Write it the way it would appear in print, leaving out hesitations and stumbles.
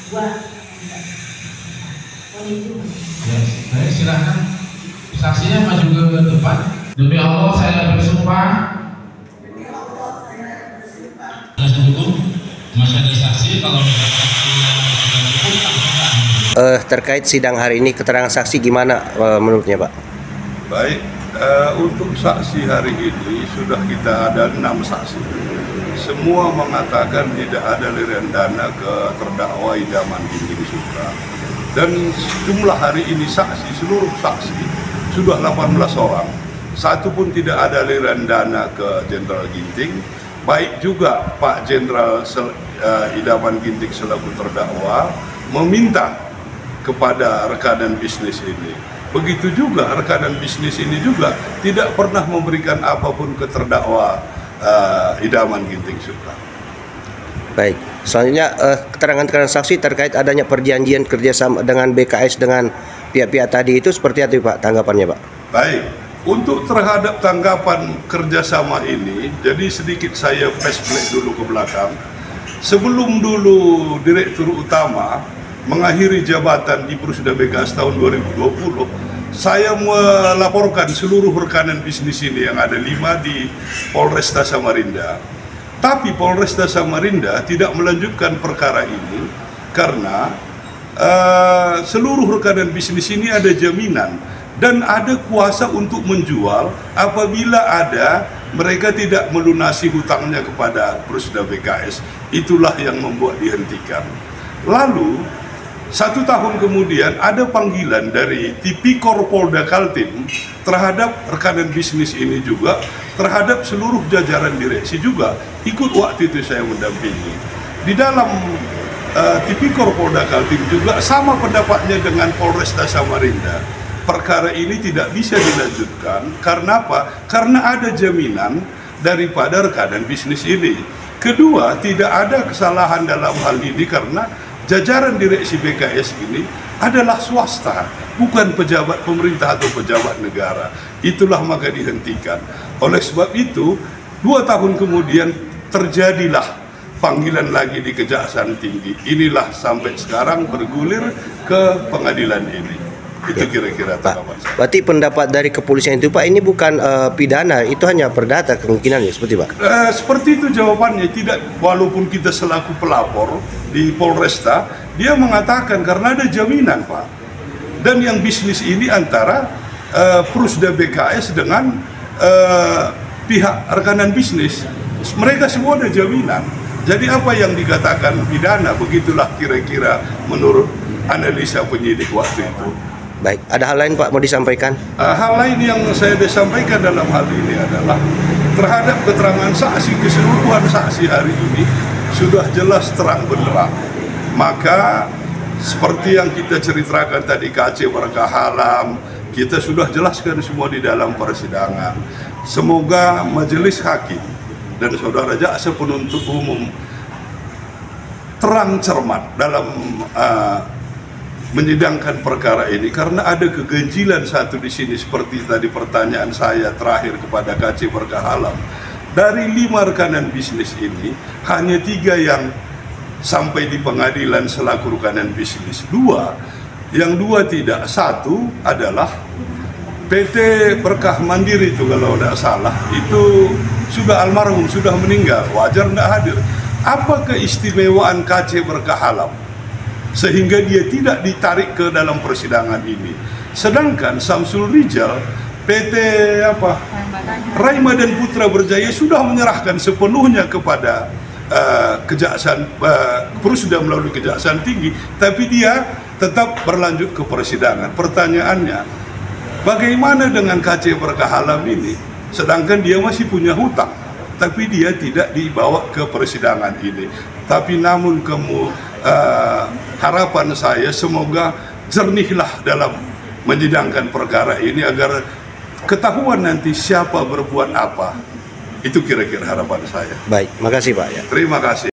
Ya, saya silakan saksinya maju ke depan. Demi Allah saya bersumpah. Hukum masih ada saksi kalau terkait sidang hari ini, keterangan saksi gimana menurutnya, Pak? Baik, untuk saksi hari ini sudah kita ada 6 saksi. Semua mengatakan tidak ada aliran dana ke terdakwa Idaman Ginting Soeka. Dan jumlah hari ini saksi, seluruh saksi sudah 18 orang. Satu pun tidak ada aliran dana ke Jenderal Ginting. Baik juga Pak Jenderal Idaman Ginting selaku terdakwa meminta kepada rekanan bisnis ini. Begitu juga rekanan bisnis ini juga tidak pernah memberikan apapun ke terdakwa Idaman Ginting Soeka. Baik, selanjutnya keterangan saksi terkait adanya perjanjian kerjasama dengan BKS dengan pihak-pihak tadi itu seperti apa, Pak, tanggapannya, Pak? Baik, untuk terhadap tanggapan kerjasama ini, jadi sedikit saya flashback dulu ke belakang. Sebelum dulu Direktur Utama mengakhiri jabatan di Prusda BKS tahun 2020, saya melaporkan seluruh rekanan bisnis ini yang ada 5 di Polresta Samarinda. Tapi Polresta Samarinda tidak melanjutkan perkara ini karena seluruh rekanan bisnis ini ada jaminan dan ada kuasa untuk menjual apabila ada mereka tidak melunasi hutangnya kepada Prusda BKS. Itulah yang membuat dihentikan. Lalu 1 tahun kemudian ada panggilan dari Tipikor Polda Kaltim terhadap rekanan bisnis ini juga, terhadap seluruh jajaran direksi juga ikut waktu itu saya mendampingi. Di dalam Tipikor Polda Kaltim juga sama pendapatnya dengan Polresta Samarinda. Perkara ini tidak bisa dilanjutkan karena apa? Karena ada jaminan daripada rekanan bisnis ini. Kedua, tidak ada kesalahan dalam hal ini karena jajaran direksi BKS ini adalah swasta, bukan pejabat pemerintah atau pejabat negara. Itulah maka dihentikan. Oleh sebab itu, 2 tahun kemudian terjadilah panggilan lagi di Kejaksaan Tinggi. Inilah sampai sekarang bergulir ke pengadilan ini. Itu kira-kira tanggapan saya. Berarti pendapat dari kepolisian itu, Pak, ini bukan pidana, itu hanya perdata kemungkinannya, seperti, Pak? Seperti itu jawabannya. Tidak, walaupun kita selaku pelapor di Polresta, dia mengatakan karena ada jaminan, Pak. Dan yang bisnis ini antara Prusda BKS dengan pihak rekanan bisnis. Mereka semua ada jaminan. Jadi apa yang dikatakan pidana, begitulah kira-kira menurut analisa penyidik waktu itu. Baik, ada hal lain, Pak, mau disampaikan? Hal lain yang saya disampaikan dalam hal ini adalah terhadap keterangan saksi, keseluruhan saksi hari ini sudah jelas terang benderang. Maka seperti yang kita ceritakan tadi, KC Berkah Alam, kita sudah jelaskan semua di dalam persidangan. Semoga majelis hakim dan saudara jaksa penuntut umum terang cermat dalam menyidangkan perkara ini, karena ada keganjilan satu di sini seperti tadi pertanyaan saya terakhir kepada KC Berkah Alam. Dari 5 rekanan bisnis ini hanya 3 yang sampai di pengadilan selaku rekanan bisnis. 2, yang 2 tidak. 1 adalah PT Berkah Mandiri itu kalau tidak salah, itu sudah almarhum, sudah meninggal, wajar tidak hadir. Apa keistimewaan KC Berkah Alam sehingga dia tidak ditarik ke dalam persidangan ini? Sedangkan Samsul Rijal, PT Raima dan Putra Berjaya sudah menyerahkan sepenuhnya kepada Kejaksaan Prusda melalui Kejaksaan Tinggi, tapi dia tetap berlanjut ke persidangan. Pertanyaannya, bagaimana dengan KC Berkah Alam ini? Sedangkan dia masih punya hutang, tapi dia tidak dibawa ke persidangan ini. Tapi namun harapan saya semoga jernihlah dalam menyidangkan perkara ini agar ketahuan nanti siapa berbuat apa. Itu kira-kira harapan saya. Baik, makasih, Pak, ya. Terima kasih.